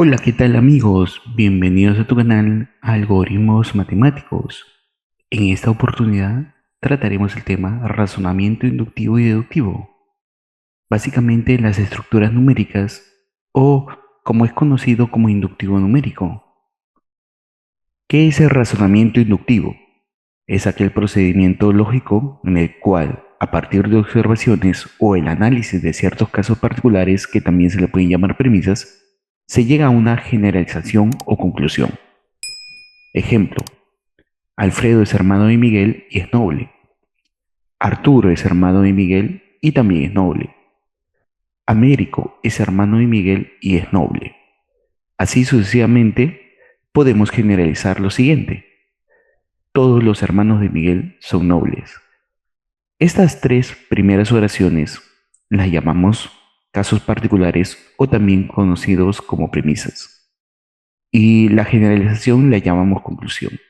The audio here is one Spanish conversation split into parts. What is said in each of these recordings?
Hola, ¿qué tal amigos? Bienvenidos a tu canal Algoritmos Matemáticos. En esta oportunidad trataremos el tema razonamiento inductivo y deductivo, básicamente las estructuras numéricas o como es conocido como inductivo numérico. ¿Qué es el razonamiento inductivo? Es aquel procedimiento lógico en el cual, a partir de observaciones o el análisis de ciertos casos particulares que también se le pueden llamar premisas, se llega a una generalización o conclusión. Ejemplo: Alfredo es hermano de Miguel y es noble. Arturo es hermano de Miguel y también es noble. Américo es hermano de Miguel y es noble. Así sucesivamente, podemos generalizar lo siguiente: todos los hermanos de Miguel son nobles. Estas tres primeras oraciones las llamamos casos particulares o también conocidos como premisas. Y la generalización la llamamos conclusión.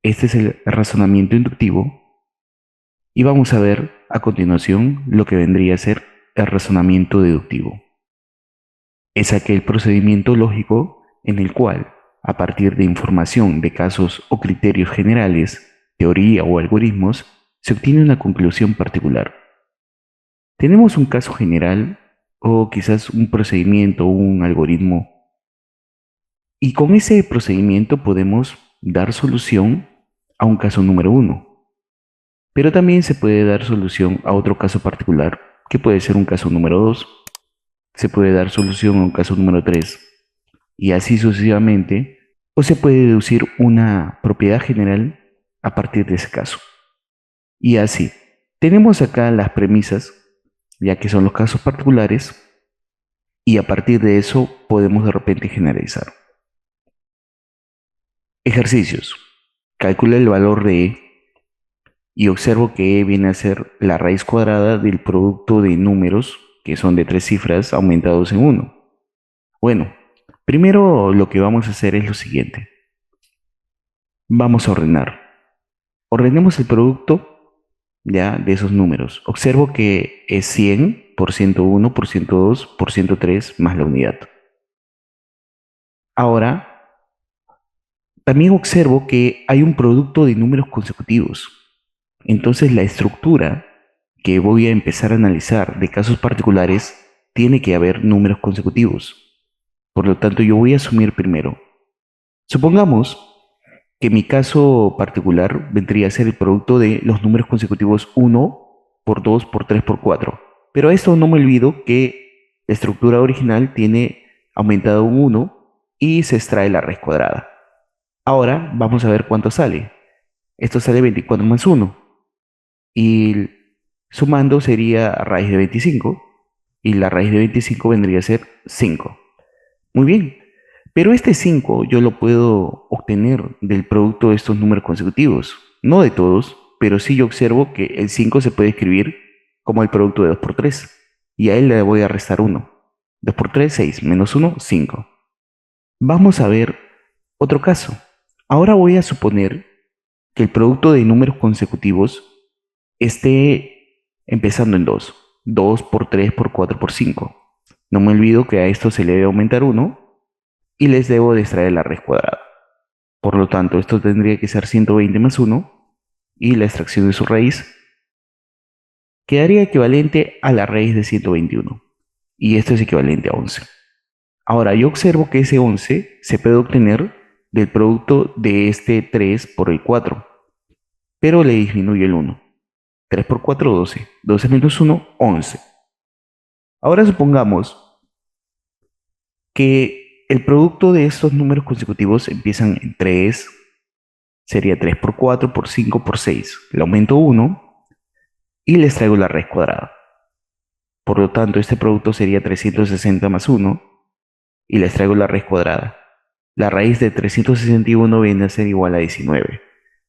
Este es el razonamiento inductivo y vamos a ver a continuación lo que vendría a ser el razonamiento deductivo. Es aquel procedimiento lógico en el cual, a partir de información de casos o criterios generales, teoría o algoritmos, se obtiene una conclusión particular. Tenemos un caso general o quizás un procedimiento o un algoritmo y con ese procedimiento podemos dar solución a un caso número uno, pero también se puede dar solución a otro caso particular que puede ser un caso número 2. Se puede dar solución a un caso número 3 y así sucesivamente, o se puede deducir una propiedad general a partir de ese caso. Y así, tenemos acá las premisas, ya que son los casos particulares, y a partir de eso podemos de repente generalizar. Ejercicios. Calcula el valor de E y observo que E viene a ser la raíz cuadrada del producto de números que son de tres cifras aumentados en uno. Bueno, primero lo que vamos a hacer es lo siguiente. Vamos a ordenar. Ordenemos el producto ya de esos números. Observo que es 100 por 101 por 102 por 103 más la unidad. Ahora, también observo que hay un producto de números consecutivos. Entonces, la estructura que voy a empezar a analizar de casos particulares tiene que haber números consecutivos. Por lo tanto, yo voy a asumir primero. Supongamos que mi caso particular vendría a ser el producto de los números consecutivos 1 por 2 por 3 por 4. Pero a esto no me olvido que la estructura original tiene aumentado un 1 y se extrae la raíz cuadrada. Ahora vamos a ver cuánto sale. Esto sale 24 más 1 y sumando sería raíz de 25 y la raíz de 25 vendría a ser 5. Muy bien, pero este 5 yo lo puedo obtener del producto de estos números consecutivos. No de todos, pero sí yo observo que el 5 se puede escribir como el producto de 2 por 3. Y a él le voy a restar 1. 2 por 3, 6. Menos 1, 5. Vamos a ver otro caso. Ahora voy a suponer que el producto de números consecutivos esté empezando en 2. 2 por 3 por 4 por 5. No me olvido que a esto se le debe aumentar 1 y les debo de extraer la raíz cuadrada. Por lo tanto, esto tendría que ser 120 más 1 y la extracción de su raíz quedaría equivalente a la raíz de 121 y esto es equivalente a 11. Ahora, yo observo que ese 11 se puede obtener del producto de este 3 por el 4, pero le disminuye el 1. 3 por 4, 12. 12 menos 1, 11. Ahora supongamos que el producto de estos números consecutivos empiezan en 3, sería 3 por 4 por 5 por 6. Le aumento 1 y les traigo la raíz cuadrada. Por lo tanto, este producto sería 360 más 1 y les traigo la raíz cuadrada. La raíz de 361 viene a ser igual a 19.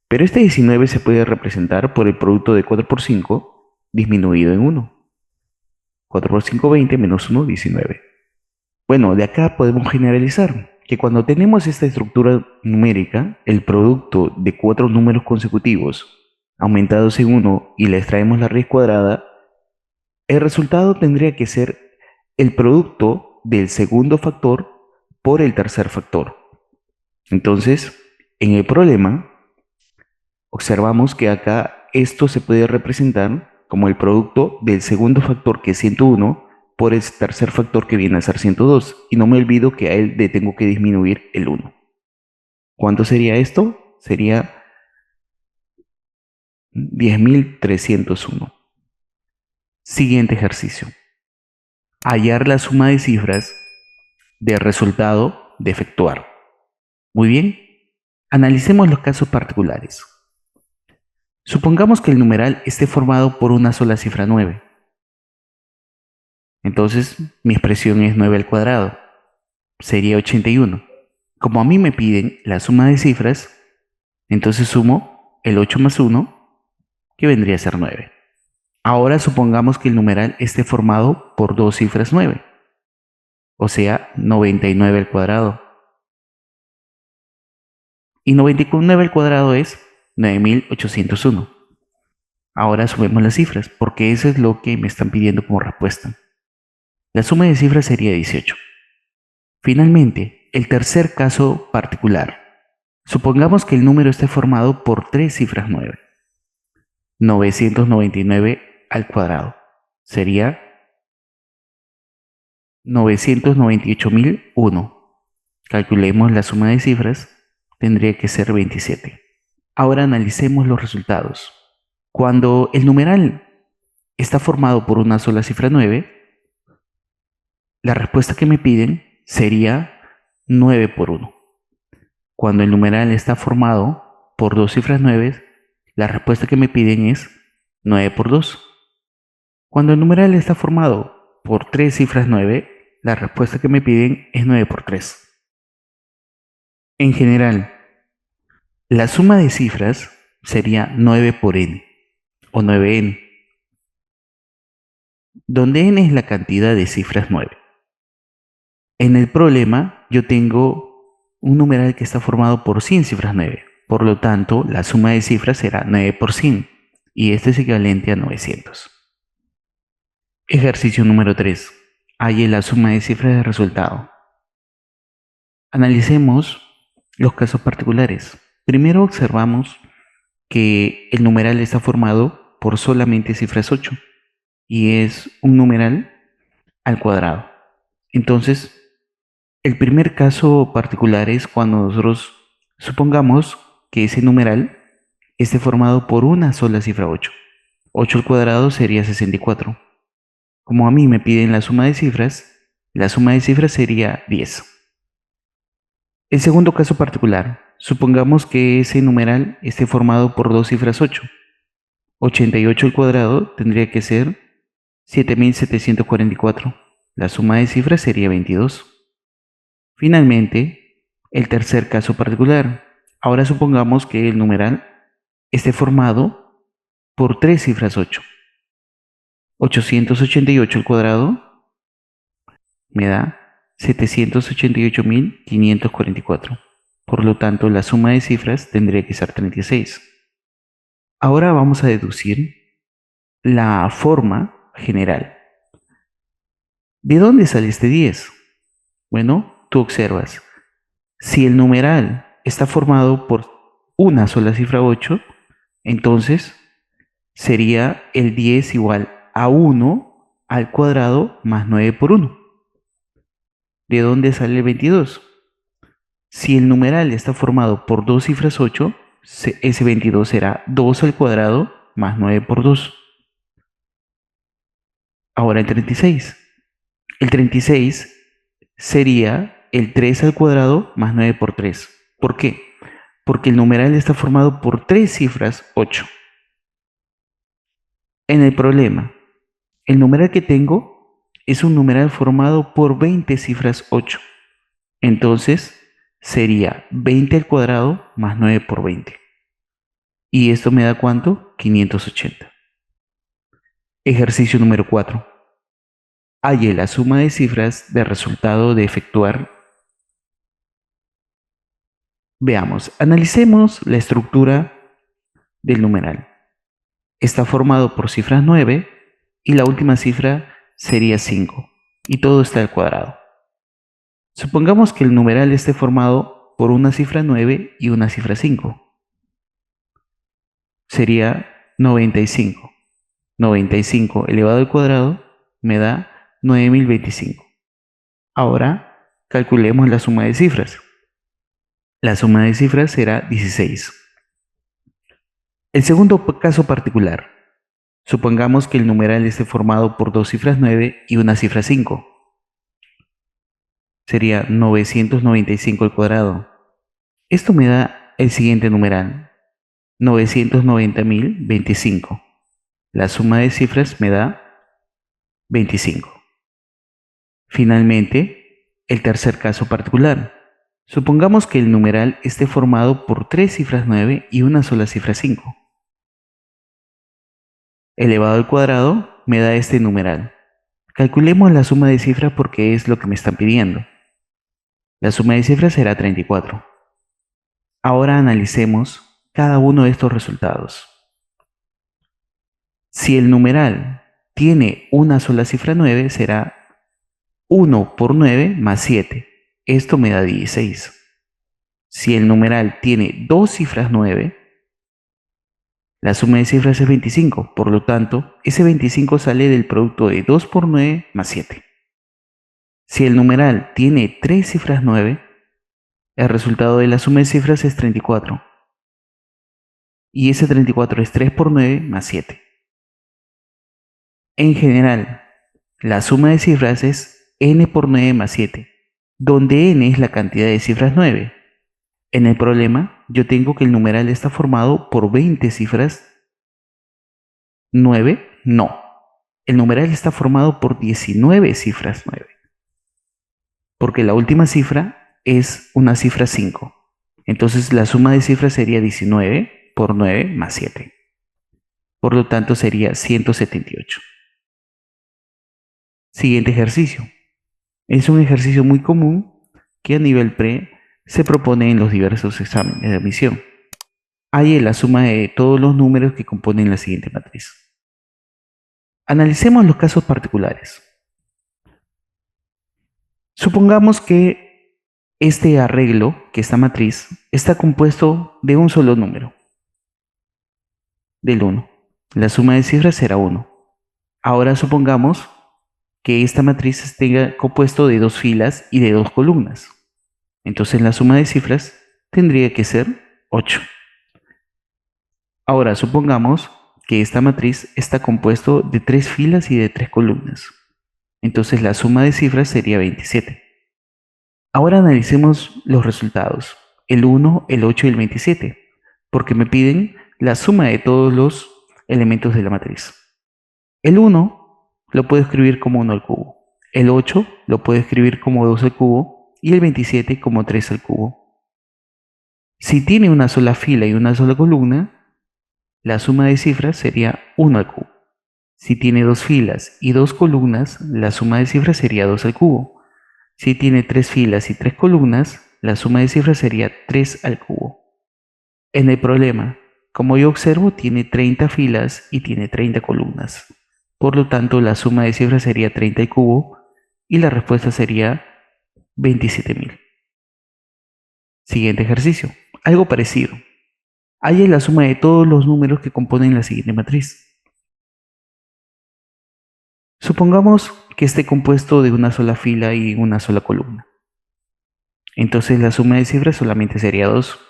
Pero este 19 se puede representar por el producto de 4 por 5 disminuido en 1. 4 por 5, 20 menos 1, 19. Bueno, de acá podemos generalizar que cuando tenemos esta estructura numérica, el producto de cuatro números consecutivos aumentados en 1 y le extraemos la raíz cuadrada, el resultado tendría que ser el producto del segundo factor por el tercer factor. Entonces, en el problema, observamos que acá esto se puede representar como el producto del segundo factor, que es 101, por el tercer factor, que viene a ser 102. Y no me olvido que a él le tengo que disminuir el 1. ¿Cuánto sería esto? Sería 10.301. Siguiente ejercicio. Hallar la suma de cifras del resultado de efectuar. Muy bien. Analicemos los casos particulares. Supongamos que el numeral esté formado por una sola cifra 9. Entonces, mi expresión es 9 al cuadrado. Sería 81. Como a mí me piden la suma de cifras, entonces sumo el 8 más 1, que vendría a ser 9. Ahora supongamos que el numeral esté formado por dos cifras 9, o sea, 99 al cuadrado. Y 99 al cuadrado es 9.801. Ahora sumemos las cifras, porque eso es lo que me están pidiendo como respuesta. La suma de cifras sería 18. Finalmente, el tercer caso particular. Supongamos que el número esté formado por tres cifras 9. 999 al cuadrado. Sería 998.001. Calculemos la suma de cifras. Tendría que ser 27. Ahora analicemos los resultados. Cuando el numeral está formado por una sola cifra 9, la respuesta que me piden sería 9 por 1. Cuando el numeral está formado por dos cifras 9, la respuesta que me piden es 9 por 2. Cuando el numeral está formado por tres cifras 9, la respuesta que me piden es 9 por 3. En general, la suma de cifras sería 9 por n o 9n, donde n es la cantidad de cifras 9. En el problema yo tengo un numeral que está formado por 100 cifras 9. Por lo tanto, la suma de cifras será 9 por 100 y este es equivalente a 900. Ejercicio número 3. Halle la suma de cifras de resultado. Analicemos los casos particulares. Primero observamos que el numeral está formado por solamente cifras 8 y es un numeral al cuadrado. Entonces, el primer caso particular es cuando nosotros supongamos que ese numeral esté formado por una sola cifra 8. 8 al cuadrado sería 64. Como a mí me piden la suma de cifras sería 10. El segundo caso particular, supongamos que ese numeral esté formado por dos cifras 8. 88 al cuadrado tendría que ser 7.744. La suma de cifras sería 22. Finalmente, el tercer caso particular. Ahora supongamos que el numeral esté formado por tres cifras 8. 888 al cuadrado me da 788.544. Por lo tanto, la suma de cifras tendría que ser 36. Ahora vamos a deducir la forma general. ¿De dónde sale este 10? Bueno, tú observas. Si el numeral está formado por una sola cifra 8, entonces sería el 10 igual a 1 al cuadrado más 9 por 1. ¿De dónde sale el 22? Si el numeral está formado por dos cifras 8, ese 22 será 2 al cuadrado más 9 por 2. Ahora el 36. El 36 sería el 3 al cuadrado más 9 por 3. ¿Por qué? Porque el numeral está formado por tres cifras 8. En el problema, el numeral que tengo es un numeral formado por 20 cifras 8. Entonces sería 20 al cuadrado más 9 por 20. ¿Y esto me da cuánto? 580. Ejercicio número 4. Halle la suma de cifras de resultado de efectuar. Veamos, analicemos la estructura del numeral. Está formado por cifras 9 y la última cifra sería 5 y todo está al cuadrado. Supongamos que el numeral esté formado por una cifra 9 y una cifra 5. Sería 95. 95 elevado al cuadrado me da 9025. Ahora calculemos la suma de cifras. La suma de cifras será 16. El segundo caso particular. Supongamos que el numeral esté formado por dos cifras 9 y una cifra 5. Sería 995 al cuadrado. Esto me da el siguiente numeral, 990.025. La suma de cifras me da 25. Finalmente, el tercer caso particular. Supongamos que el numeral esté formado por tres cifras 9 y una sola cifra 5. Elevado al cuadrado me da este numeral. Calculemos la suma de cifras porque es lo que me están pidiendo. La suma de cifras será 34. Ahora analicemos cada uno de estos resultados. Si el numeral tiene una sola cifra 9, será 1 por 9 más 7. Esto me da 16. Si el numeral tiene dos cifras 9, la suma de cifras es 25. Por lo tanto, ese 25 sale del producto de 2 por 9 más 7. Si el numeral tiene tres cifras 9, el resultado de la suma de cifras es 34. Y ese 34 es 3 por 9 más 7. En general, la suma de cifras es n por 9 más 7, donde n es la cantidad de cifras 9. En el problema, yo tengo que el numeral está formado por 20 cifras 9. No, el numeral está formado por 19 cifras 9, porque la última cifra es una cifra 5. Entonces la suma de cifras sería 19 por 9 más 7. Por lo tanto sería 178. Siguiente ejercicio. Es un ejercicio muy común que a nivel pre se propone en los diversos exámenes de admisión. Hay la suma de todos los números que componen la siguiente matriz. Analicemos los casos particulares. Supongamos que este arreglo, que esta matriz, está compuesto de un solo número, del 1. La suma de cifras será 1. Ahora supongamos que esta matriz esté compuesto de dos filas y de dos columnas. Entonces la suma de cifras tendría que ser 8. Ahora supongamos que esta matriz está compuesto de tres filas y de tres columnas. Entonces la suma de cifras sería 27. Ahora analicemos los resultados, el 1, el 8 y el 27, porque me piden la suma de todos los elementos de la matriz. El 1 lo puedo escribir como 1 al cubo, el 8 lo puedo escribir como 2 al cubo y el 27 como 3 al cubo. Si tiene una sola fila y una sola columna, la suma de cifras sería 1 al cubo. Si tiene dos filas y dos columnas, la suma de cifras sería 2 al cubo. Si tiene tres filas y tres columnas, la suma de cifras sería 3 al cubo. En el problema, como yo observo, tiene 30 filas y tiene 30 columnas. Por lo tanto, la suma de cifras sería 30 al cubo y la respuesta sería 27.000. Siguiente ejercicio. Algo parecido. Halla la suma de todos los números que componen la siguiente matriz. Supongamos que esté compuesto de una sola fila y una sola columna. Entonces la suma de cifras solamente sería 2.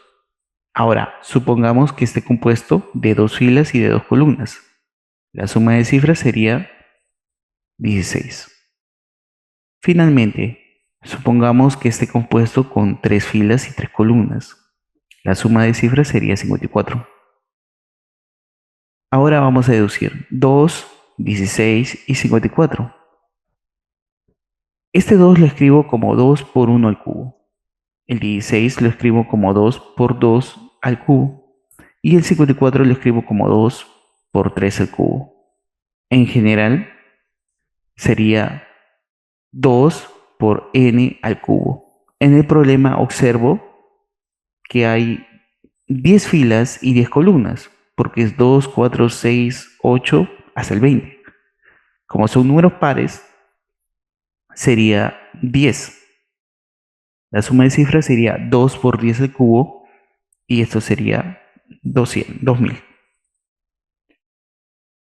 Ahora, supongamos que esté compuesto de dos filas y de dos columnas. La suma de cifras sería 16. Finalmente, supongamos que esté compuesto con tres filas y tres columnas. La suma de cifras sería 54. Ahora vamos a deducir 2, 16 y 54. Este 2 lo escribo como 2 por 1 al cubo. El 16 lo escribo como 2 por 2 al cubo. Y el 54 lo escribo como 2 por 3 al cubo. En general, sería 2 por n al cubo. En el problema observo que hay 10 filas y 10 columnas, porque es 2, 4, 6, 8 hasta el 20. Como son números pares, sería 10. La suma de cifras sería 2 por 10 al cubo y esto sería 200, 2000.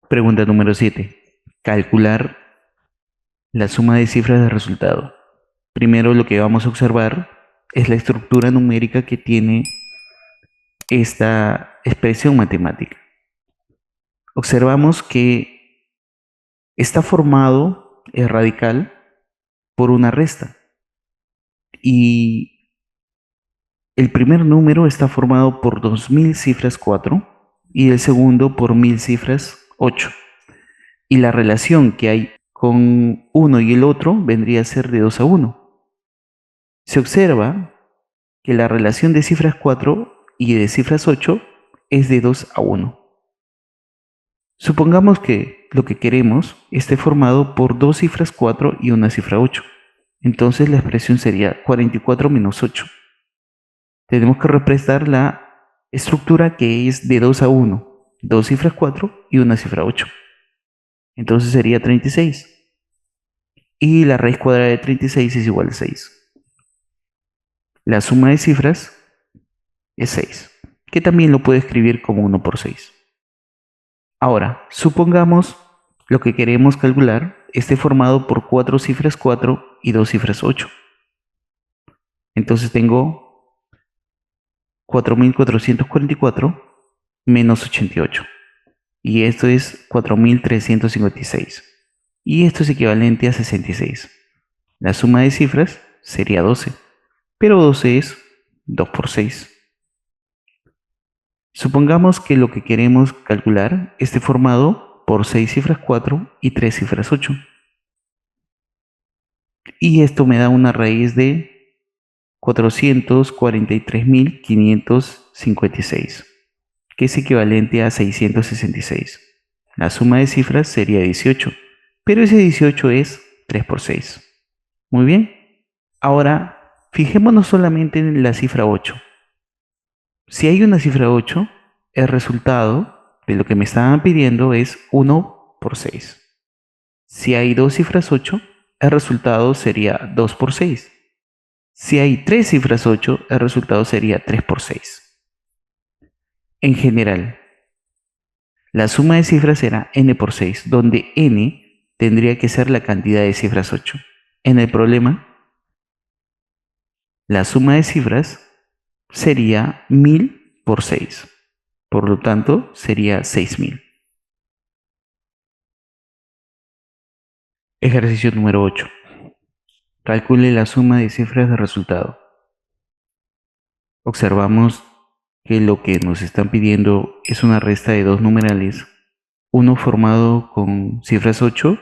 Pregunta número 7. Calcular la suma de cifras del resultado. Primero lo que vamos a observar es la estructura numérica que tiene esta expresión matemática. Observamos que está formado el radical por una resta y el primer número está formado por 2000 cifras 4 y el segundo por 1000 cifras 8. Y la relación que hay con uno y el otro vendría a ser de 2 a 1. Se observa que la relación de cifras 4 y de cifras 8 es de 2 a 1. Supongamos que lo que queremos esté formado por dos cifras 4 y una cifra 8. Entonces la expresión sería 44 menos 8. Tenemos que representar la estructura que es de 2 a 1. Dos cifras 4 y una cifra 8. Entonces sería 36. Y la raíz cuadrada de 36 es igual a 6. La suma de cifras es 6, que también lo puedo escribir como 1 por 6. Ahora, supongamos lo que queremos calcular esté formado por 4 cifras 4 y 2 cifras 8. Entonces tengo 4444 menos 88. Y esto es 4356. Y esto es equivalente a 66. La suma de cifras sería 12, pero 12 es 2 por 6. Supongamos que lo que queremos calcular esté formado por 6 cifras 4 y 3 cifras 8. Y esto me da una raíz de 443.556, que es equivalente a 666. La suma de cifras sería 18, pero ese 18 es 3 por 6. Muy bien. Ahora, fijémonos solamente en la cifra 8. Si hay una cifra 8, el resultado de lo que me estaban pidiendo es 1 por 6. Si hay dos cifras 8, el resultado sería 2 por 6. Si hay tres cifras 8, el resultado sería 3 por 6. En general, la suma de cifras será n por 6, donde n tendría que ser la cantidad de cifras 8. En el problema, la suma de cifras sería 1000 por 6. Por lo tanto, sería 6000. Ejercicio número 8. Calcule la suma de cifras de resultado. Observamos que lo que nos están pidiendo es una resta de dos numerales, uno formado con cifras 8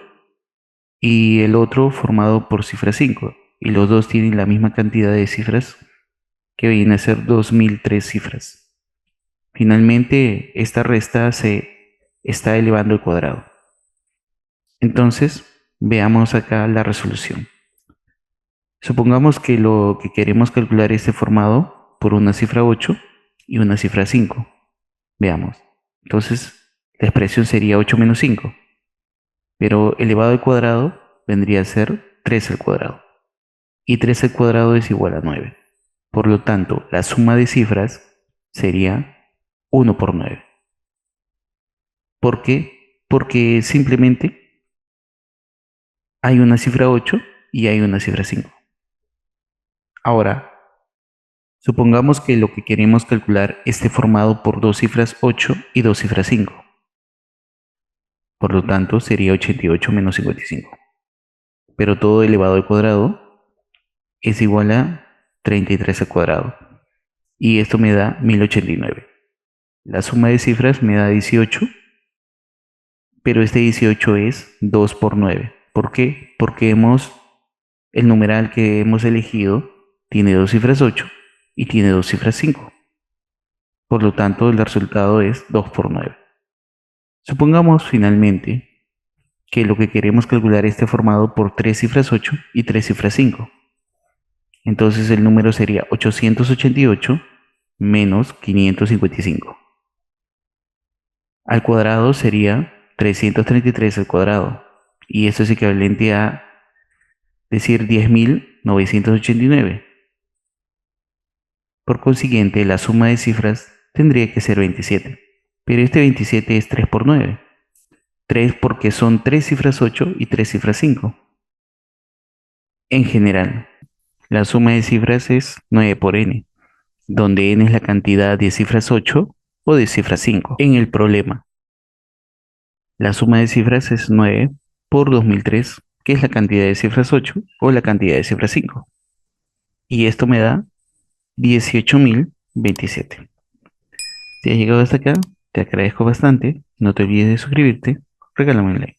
y el otro formado por cifras 5. Y los dos tienen la misma cantidad de cifras, que viene a ser 2003 cifras. Finalmente, esta resta se está elevando al cuadrado. Entonces, veamos acá la resolución. Supongamos que lo que queremos calcular esté formado por una cifra 8 y una cifra 5. Veamos. Entonces, la expresión sería 8 menos 5. Pero elevado al cuadrado vendría a ser 3 al cuadrado. Y 3 al cuadrado es igual a 9. Por lo tanto, la suma de cifras sería 1 por 9. ¿Por qué? Porque simplemente hay una cifra 8 y hay una cifra 5. Ahora, supongamos que lo que queremos calcular esté formado por dos cifras 8 y dos cifras 5. Por lo tanto, sería 88 menos 55. Pero todo elevado al cuadrado es igual a 33 al cuadrado. Y esto me da 1089. La suma de cifras me da 18, pero este 18 es 2 por 9. ¿Por qué? Porque el numeral que hemos elegido tiene dos cifras 8 y tiene dos cifras 5. Por lo tanto, el resultado es 2 por 9. Supongamos finalmente que lo que queremos calcular esté formado por tres cifras 8 y tres cifras 5. Entonces el número sería 888 menos 555. Al cuadrado sería 333 al cuadrado. Y esto es equivalente a decir 10.989. Por consiguiente, la suma de cifras tendría que ser 27. Pero este 27 es 3 por 9. 3 porque son 3 cifras 8 y 3 cifras 5. En general, la suma de cifras es 9 por n, donde n es la cantidad de cifras 8 o de cifras 5. En el problema, la suma de cifras es 9 por 2003, que es la cantidad de cifras 8 o la cantidad de cifras 5. Y esto me da 18.027. Si has llegado hasta acá, te agradezco bastante. No te olvides de suscribirte. Regálame un like.